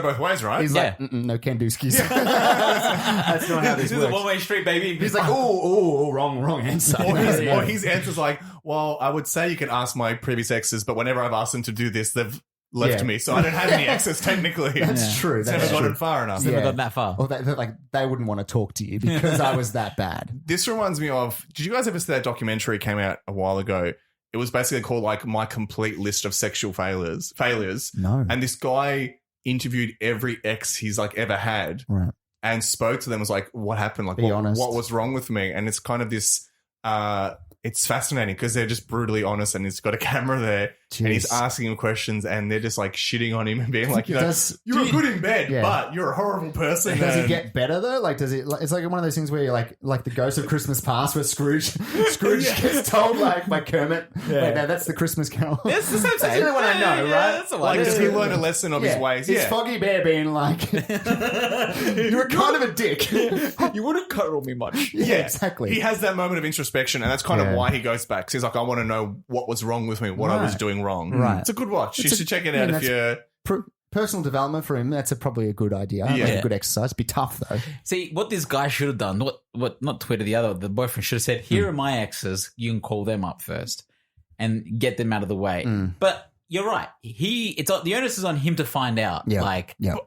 both ways, right? He's like, no can do skis. That's not how this is works. a one-way street, baby. He's like, oh, wrong answer. Or his answer's like, well, I would say you can ask my previous exes, but whenever I've asked them to do this, they've left me, so I don't have any exes technically. That's true. It's That's never true. gotten far enough. It's never gotten that far. Or they wouldn't want to talk to you because I was that bad. This reminds me of, did you guys ever see that documentary came out a while ago? It was basically called like My Complete List of Sexual Failures. No. And this guy interviewed every ex he's like ever had, Right. and spoke to them, was like, what happened? Like, Be honest. what was wrong with me? And it's kind of this, it's fascinating because they're just brutally honest, and he's got a camera there and he's asking him questions, and they're just like shitting on him and being like, you know, you're good in bed, but you're a horrible person. Does it get better though? Like, does it? It's like one of those things where you're like the Ghost of Christmas Past, where Scrooge gets told like by Kermit, wait, no, that's the Christmas Carol. It's the same. That's the only one I know, right? That's the one. Like, does he learn a lesson of his ways? It's Foggy Bear being like, you were kind of a dick. You wouldn't cuddle me much. Yeah, exactly. He has that moment of introspection, and that's kind of why he goes back. 'Cause he's like, I want to know what was wrong with me, what I was doing wrong. Right. It's a good watch. You should check it out if you're... Personal development for him, that's probably a good idea. Like a good exercise. Be tough though. See, what this guy should have done, what not Twitter, the boyfriend should have said, here are my exes, you can call them up first and get them out of the way. But you're right. The onus is on him to find out. Yeah.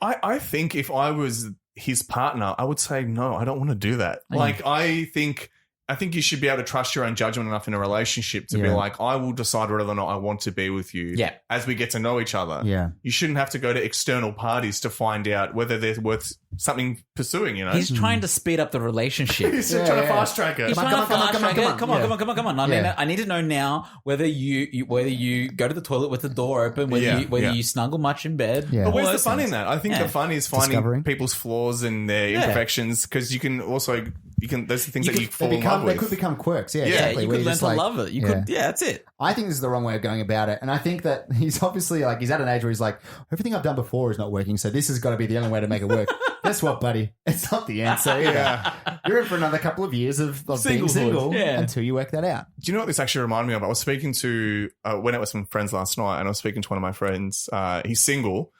I think if I was his partner, I would say, no, I don't want to do that. Like, I think you should be able to trust your own judgment enough in a relationship to be like, I will decide whether or not I want to be with you as we get to know each other. Yeah. You shouldn't have to go to external parties to find out whether they're worth something pursuing, you know? He's trying to speed up the relationship. He's trying to fast track it. He's trying to fast track it. Come on. I need to know now whether you go to the toilet with the door open, whether you snuggle much in bed. Yeah. But where's the fun in that? I think the fun is finding people's flaws and their imperfections, because you can also... those are things that you fall in love with. They could become quirks. Yeah, Yeah, exactly. you could learn to love it. You could, that's it. I think this is the wrong way of going about it. And I think that he's obviously like, he's at an age where he's like, everything I've done before is not working, so this has got to be the only way to make it work. Guess what, buddy? It's not the answer either. You're in for another couple of years of being single until you work that out. Do you know what this actually reminded me of? I was speaking to, went out with some friends last night, and I was speaking to one of my friends. He's single.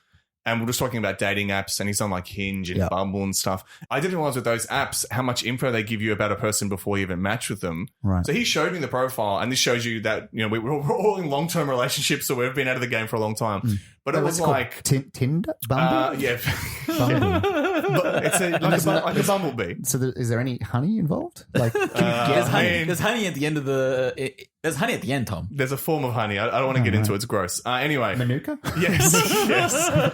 And we're just talking about dating apps, and he's on like Hinge and Bumble and stuff. I didn't realize with those apps how much info they give you about a person before you even match with them. Right. So he showed me the profile, and this shows you that, you know, we're all in long-term relationships, so we've been out of the game for a long time. But it was like Tinder, Bumble. Bumble. It's like a bumblebee. So is there any honey involved? Like, There's honey at the end of there's honey at the end, Tom. There's a form of honey. I don't want to get into it. It's gross. Anyway. Manuka? Yes.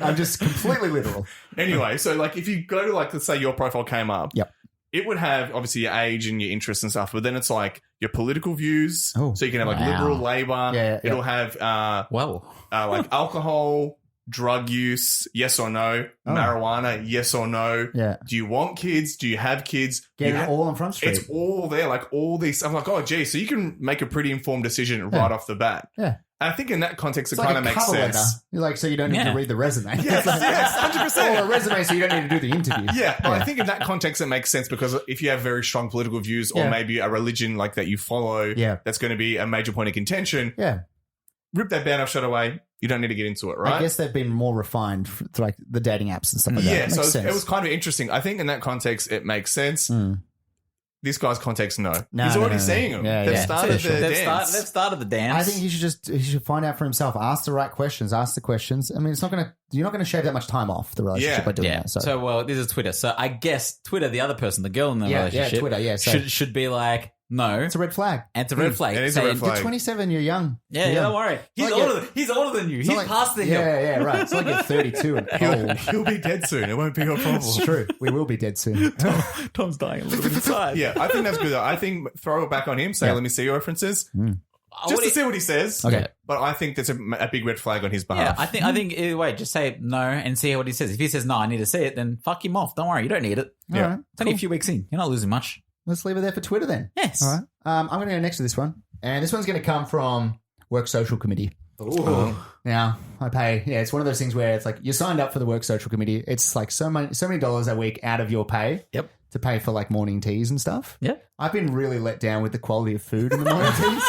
I'm just completely literal. Anyway, so like if you go to like, let's say your profile came up. Yep. It would have obviously your age and your interests and stuff, but then it's like your political views. Oh, so you can have like liberal, labor. Yeah. It'll have like alcohol, drug use, yes or no, marijuana, yes or no. Yeah. Do you want kids? Do you have kids? Get it all on Front Street. It's all there, like all these. I'm like, oh, gee, so you can make a pretty informed decision right off the bat. Yeah. And I think in that context, it It's kind of makes sense. Letter. You're like, so you don't need to read the resume. Yes, 100%. Or a resume, so you don't need to do the interview. Yeah, but I think in that context, it makes sense, because if you have very strong political views, or maybe a religion like that you follow, that's going to be a major point of contention. Yeah. Rip that band off straight away. You don't need to get into it, right? I guess they've been more refined through like the dating apps and stuff like that. Yeah, so it was kind of interesting. I think in that context, it makes sense. This guy's context, no. He's already seeing them. They've started the dance. They've started the dance. I think he should find out for himself. Ask the right questions. Ask the questions. I mean, you're not gonna shave that much time off the relationship by doing that. So well, this is Twitter. So I guess Twitter, the other person, the girl in the relationship, Twitter, so should be like, no, it's a red flag. And it's a red flag. It is a red flag. You're 27. You're young. Yeah, don't worry. He's older than you. He's past the hill. Yeah, right. It's like you're 32 and old. He'll be dead soon. It won't be your problem. It's true. We will be dead soon. Tom's dying a little bit inside. Yeah, I think that's good though. I think throw it back on him. Say, let me see your references. Just to see what he says. Okay. But I think that's a big red flag on his behalf. Yeah, I think either way, just say no and see what he says. If he says no, I need to see it, then fuck him off. Don't worry, you don't need it. Yeah. All right, it's only a few weeks in. You're not losing much. Let's leave it there for Twitter then. Yes. All right. I'm going to go next to this one. And this one's going to come from Work Social Committee. Ooh. Now, I pay. Yeah, it's one of those things where it's like you signed up for the Work Social Committee. It's like so many dollars a week out of your pay to pay for like morning teas and stuff. Yeah. I've been really let down with the quality of food in the morning teas.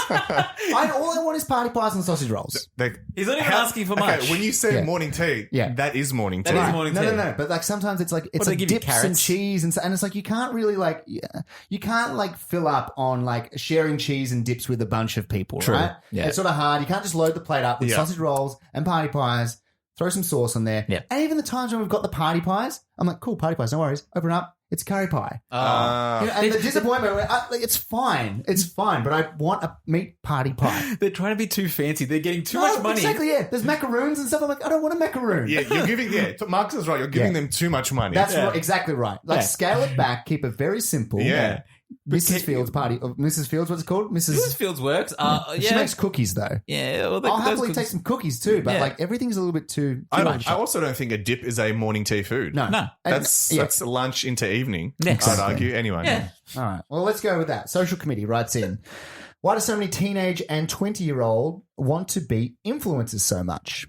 All I want is party pies and sausage rolls. He's not even asking for much. Okay, when you say morning tea, that is morning tea. That is morning tea. No. But like sometimes it's like it's they like give you dips and carrots? cheese and it's like you can't really like you can't like fill up on like sharing cheese and dips with a bunch of people, right? Yeah. It's sort of hard. You can't just load the plate up with sausage rolls and party pies. Throw some sauce on there. Yeah. And even the times when we've got the party pies, I'm like, cool, party pies, no worries. Open it up. It's curry pie. And the disappointment, it's fine. It's fine, but I want a meat party pie. They're trying to be too fancy. They're getting too much money. Exactly, yeah. There's macaroons and stuff. I'm like, I don't want a macaroon. Yeah, you're giving, Marcus is right. You're giving them too much money. That's exactly right. Like, scale it back, keep it very simple. Yeah. Mrs. Fields party. Mrs. Fields, what's it called? Mrs. Fields works. She makes cookies, though. Yeah. Well, I'll happily take some cookies, too, but like everything's a little bit too much. I also don't think a dip is a morning tea food. No. That's lunch into evening, Exactly. I'd argue. Anyway. Yeah. All right. Well, let's go with that. Social Committee writes in, why do so many teenage and 20-year-old want to be influencers so much?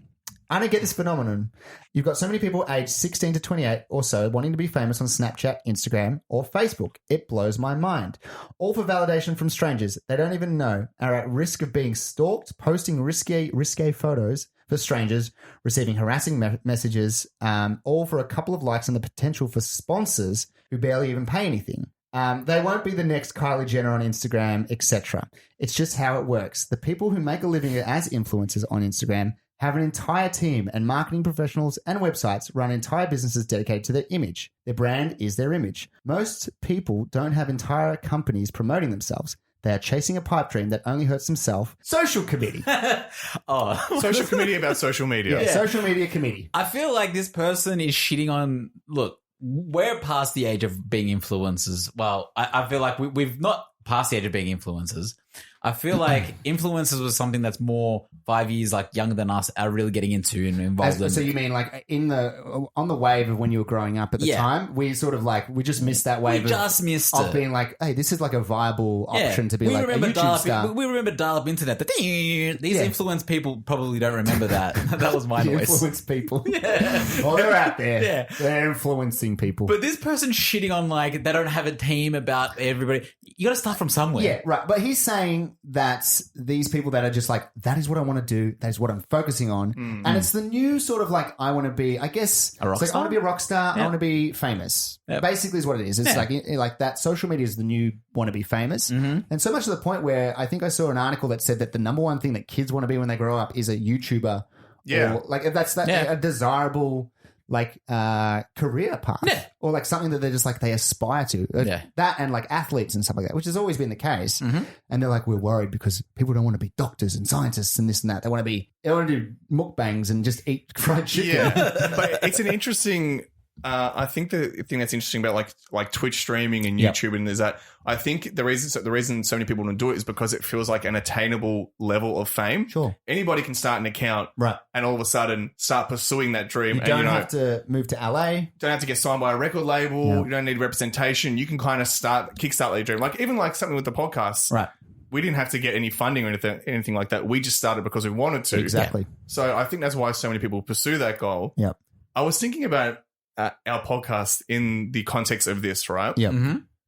I don't get this phenomenon. You've got so many people aged 16 to 28 or so wanting to be famous on Snapchat, Instagram, or Facebook. It blows my mind. All for validation from strangers they don't even know, are at risk of being stalked, posting risque photos for strangers, receiving harassing messages, all for a couple of likes and the potential for sponsors who barely even pay anything. They won't be the next Kylie Jenner on Instagram, etc. It's just how it works. The people who make a living as influencers on Instagram have an entire team, and marketing professionals and websites run entire businesses dedicated to their image. Their brand is their image. Most people don't have entire companies promoting themselves. They are chasing a pipe dream that only hurts themselves. Social Committee. Social committee about social media. Yeah. Social Media Committee. I feel like this person is shitting on. Look, we're past the age of being influencers. Well, I feel like we've not past the age of being influencers. I feel like influencers was something that's more 5 years like younger than us are really getting into and involved in. So you mean like on the wave of when you were growing up at the time, we sort of like we just missed that wave. We just missed of it. being like, hey, this is like a viable option to be like a YouTube star. We remember dial-up internet. These influence people probably don't remember that. That was my voice. Influence people. Well, they're out there. Yeah. They're influencing people. But this person shitting on like they don't have a team about everybody. You got to start from somewhere. Yeah, right. But he's saying that these people that are just like, that is what I want to do. That is what I'm focusing on. And it's the new sort of like, I want to be, I guess, a rock it's like, star? I want to be a rock star. I want to be famous. Basically is what it is. It's like that social media is the new want to be famous. And so much to the point where I think I saw an article that said that the number one thing that kids want to be when they grow up is a YouTuber. Yeah. Or like that's a desirable like career path or like something that they're just like they aspire to that and like athletes and stuff like that, which has always been the case. And they're like, we're worried because people don't want to be doctors and scientists and this and that. They want to do mukbangs and just eat fried chicken. But it's an interesting I think the thing that's interesting about like Twitch streaming and YouTube and is that I think the reason so many people want to do it is because it feels like an attainable level of fame. Sure. Anybody can start an account and all of a sudden start pursuing that dream. You don't have to move to LA. Don't have to get signed by a record label. You don't need representation. You can kind of kickstart that dream. Like even like something with the podcast. Right. We didn't have to get any funding or anything like that. We just started because we wanted to. Exactly. So I think that's why so many people pursue that goal. Yep. I was thinking about our podcast in the context of this, right? Yep.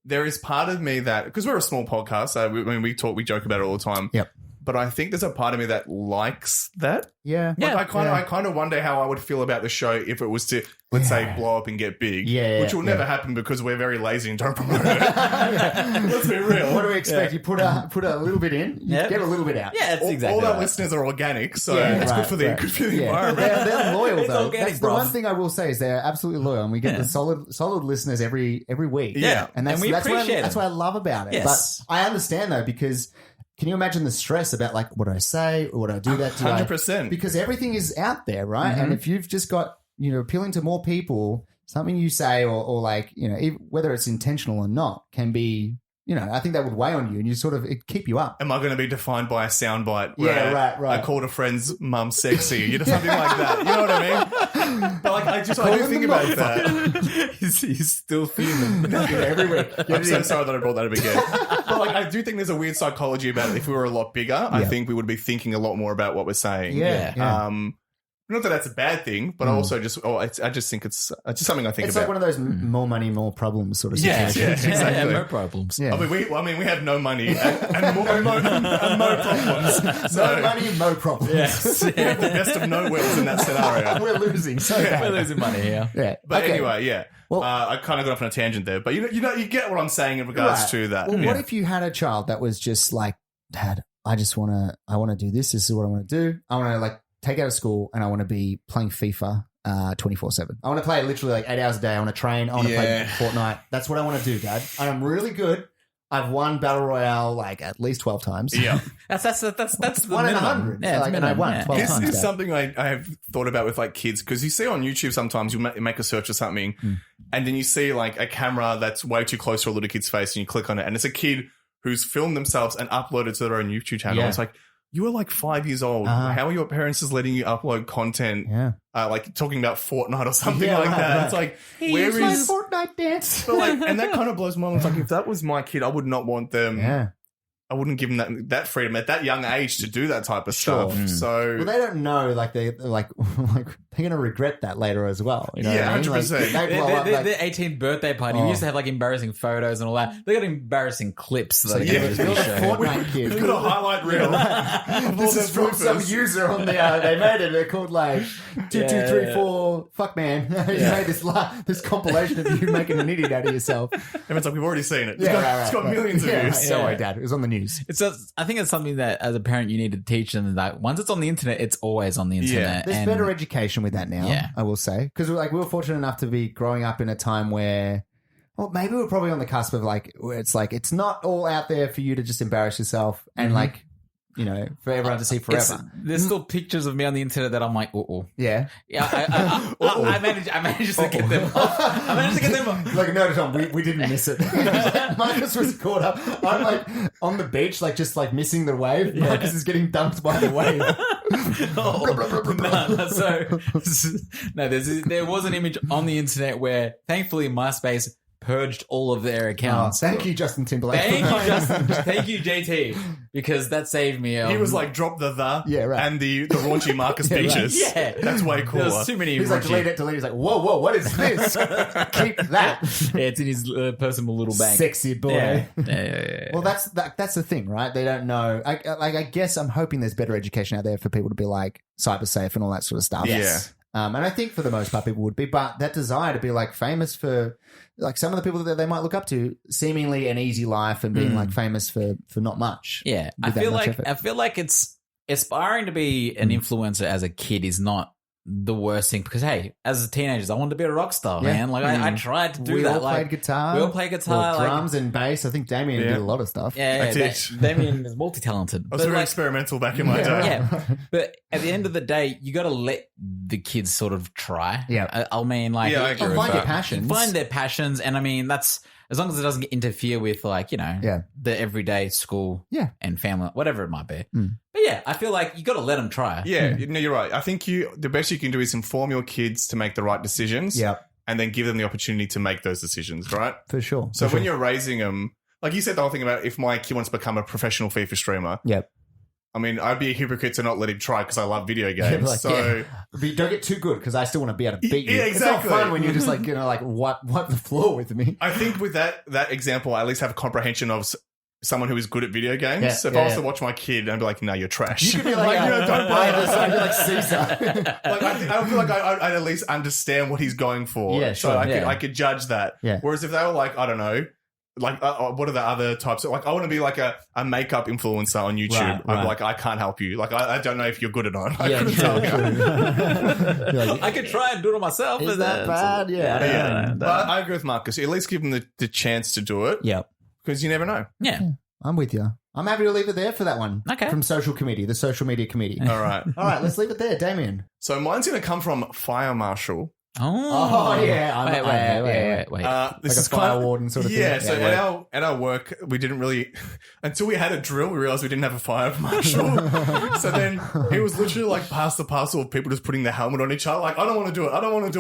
There is part of me that, because we're a small podcast, we joke about it all the time. Yep. But I think there's a part of me that likes that. Yeah. Like I kind of wonder how I would feel about the show if it was to, let's say, blow up and get big. Which will never happen because we're very lazy and don't promote it. Let's be real. What do we expect? You put a little bit in, you get a little bit out. Yeah, that's exactly all our right. listeners are organic, so it's good for the environment. They're loyal though. Organic, That's the one thing I will say is they're absolutely loyal, and we get the solid listeners every week. Yeah. and that's we appreciate that's what I love about it. Yes. But I understand though, because can you imagine the stress about like, what do I say or what do I do that? 100%. Because everything is out there, right? And if you've just got, appealing to more people, something you say or like, whether it's intentional or not can be, I think that would weigh on you and you sort of keep you up. Am I going to be defined by a soundbite where right. I called a friend's mum sexy? Something like that. You know what I mean? But like, I do think about that. He's still feeling Every week. I'm so sorry that I brought that up again. But like, I do think there's a weird psychology about it. If we were a lot bigger, I think we would be thinking a lot more about what we're saying. Yeah. Not that that's a bad thing, but also I just think it's just something I think It's about. like one of those more money, more problems sort of Yeah, situations. yeah, exactly. No problems. Yeah. I mean, we have no money and more problems. So No money, no problems. Yes. we have the best of no worlds in that scenario. We're losing so bad. We're losing money here. Yeah. But Okay. anyway, yeah. Well- I kind of got off on a tangent there, but you get what I'm saying in regards Right. to that. Well, Yeah. what if you had a child that was just like, Dad, I want to do this. This is what I want to do. I want to like take out of school and I want to be playing FIFA 24/7. I want to play literally like 8 hours a day. I want to train. I want to play Fortnite. That's what I want to do, Dad. I am really good. I've won Battle Royale like at least 12 times. Yeah. That's the One in minimum. 100. Yeah, it's Like, and I minimum, won yeah. 12 This times. is Dad. something I have thought about with like kids because you see on YouTube sometimes you make a search or something and then you see like a camera that's way too close to a little kid's face and you click on it and it's a kid who's filmed themselves and uploaded to their own YouTube channel. Yeah. It's like, you were like 5 years old. How are your parents just letting you upload content? Yeah. Like talking about Fortnite or something Yeah, like right, that. right. It's like, Hey, where it's my is... Fortnite dance? But like, and that kind of blows my mind. It's like, if that was my kid, I would not want them... Yeah. I wouldn't give them that freedom at that young age to do that type of Sure. stuff. So... Well, they don't know. Like they're going to regret that later as well. You know Yeah, what I mean? Like, 100%. they blow up. Like, Their 18th birthday party. Oh. We used to have like embarrassing photos and all that. They got embarrassing clips. That yeah, they build a show. Fortnite kid. We've got a highlight reel. of all This their is from some bloopers. user on the. They made it. They're called like 2234. Fuck man, you made this compilation of you making an idiot out of yourself. And it's like, we've already seen it. It's got right. millions of Yeah, views. right. Yeah. Don't worry, Dad. It was on the news. I think it's something that as a parent you need to teach them that once it's on the internet, it's always on the internet. There's and better education with that now. Yeah. I will say because like we were fortunate enough to be growing up in a time where. Well, maybe we're probably on the cusp of like where it's like it's not all out there for you to just embarrass yourself and like for everyone to see forever. There's still pictures of me on the internet that I'm like, Yeah. Yeah, I managed to get them off. I managed to get them off. Like, no, Tom, we didn't miss it. Marcus was caught up. I'm like on the beach, like just like missing the wave. Marcus is getting dumped by the wave. There was an image on the internet where thankfully MySpace purged all of their Oh, accounts. thank you, Justin Timberlake. Thank you, Justin. Thank you, JT, because that saved me. He was like, drop the Yeah, right. and the raunchy Marcus Yeah, right. beaches. Yeah. That's way there cooler. was too many. He's like, raunchy- delete it. He's like, whoa, what is this? Keep that. Yeah, it's in his personal little bank. Sexy boy. Yeah. Well, that's the thing, right? They don't know. I guess I'm hoping there's better education out there for people to be like cyber safe and all that sort of stuff. Yes. And I think for the most part people would be, but that desire to be like famous for like some of the people that they might look up to, seemingly an easy life and being like famous for not much. Yeah, With that much effort. I feel like it's aspiring to be an influencer as a kid is not the worst thing because hey, as a teenager, I wanted to be a rock star, Yeah. man. Like I tried to do We that. all like played guitar. we all play guitar, or like- drums and bass. I think Damian did a lot of stuff. yeah, I did. Damian is multi-talented. I was very experimental back in my day. Yeah, but at the end of the day, you got to let the kids sort of try. Yeah. I mean, like, Yeah, I agree with find your that. passions. find their passions, and I mean, that's as long as it doesn't interfere with, like, Yeah. the everyday school, Yeah. and family, whatever it might be. But yeah, I feel like you got to let them try. Yeah, no, you're right. I think the best you can do is inform your kids to make the right decisions. Yeah, And then give them the opportunity to make those decisions, right? for sure. So For when sure. you're raising them, like you said the whole thing about if my kid wants to become a professional FIFA streamer, Yep. I mean, I'd be a hypocrite to not let him try because I love video Yeah, games. like, so yeah. But you don't get too good because I still want to be able to beat you. Yeah, exactly. It's not fun when you're just like, like wipe the floor with me. I think with that example, I at least have a comprehension of someone who is good at video games. Yeah, So if yeah, I was yeah. to watch my kid, I'd be like, no, you're trash. You could be like, don't buy bother. this. I'd be like Caesar. Like, I feel like I'd at least understand what he's going for. Yeah, So sure, I could judge that. Yeah. Whereas if they were like, I don't know, like what are the other types? Like I want to be like a makeup influencer on YouTube. Right, I'm right. like, I can't help you. Like I don't know if you're good or not. I Yeah, couldn't true, tell you. You're like, I could try and do it myself. is but that bad? Yeah. I don't Yeah. know. But I agree with Marcus. At least give them the chance to do it Yep. because you never know. Yeah. I'm with you. I'm happy to leave it there for that one. Okay. From social committee, the social media committee. All right. All right, let's leave it there, Damian. So mine's going to come from Fire Marshal. Oh, yeah. Wait. This Like is a fire warden sort of thing. Yeah, so at our work, we didn't really until we had a drill. We realized we didn't have a fire marshal. So then it was literally like pass the parcel of people just putting their helmet on each other. Like, I don't want to do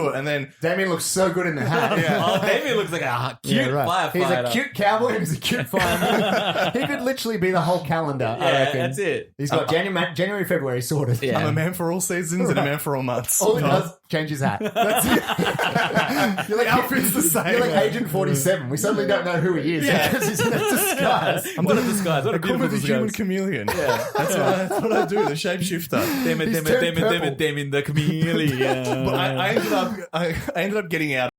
it. And then Damian looks so good in the hat. Oh, Damian looks like a cute firefighter. He's a cute cowboy and he's a cute fireman. He could literally be the whole calendar, I reckon. That's it. He's got January, February sorted. Yeah. I'm a man for all seasons and a man for all months. All he does, change his hat. That's it. You're like, outfit's the same. You're like Agent 47. We suddenly don't know who he is because he's in a disguise. What a disguise. What a Call me beautiful the disguise. human chameleon. Yeah, that's what I do. The shapeshifter. Damn it, the chameleon. But I ended up getting out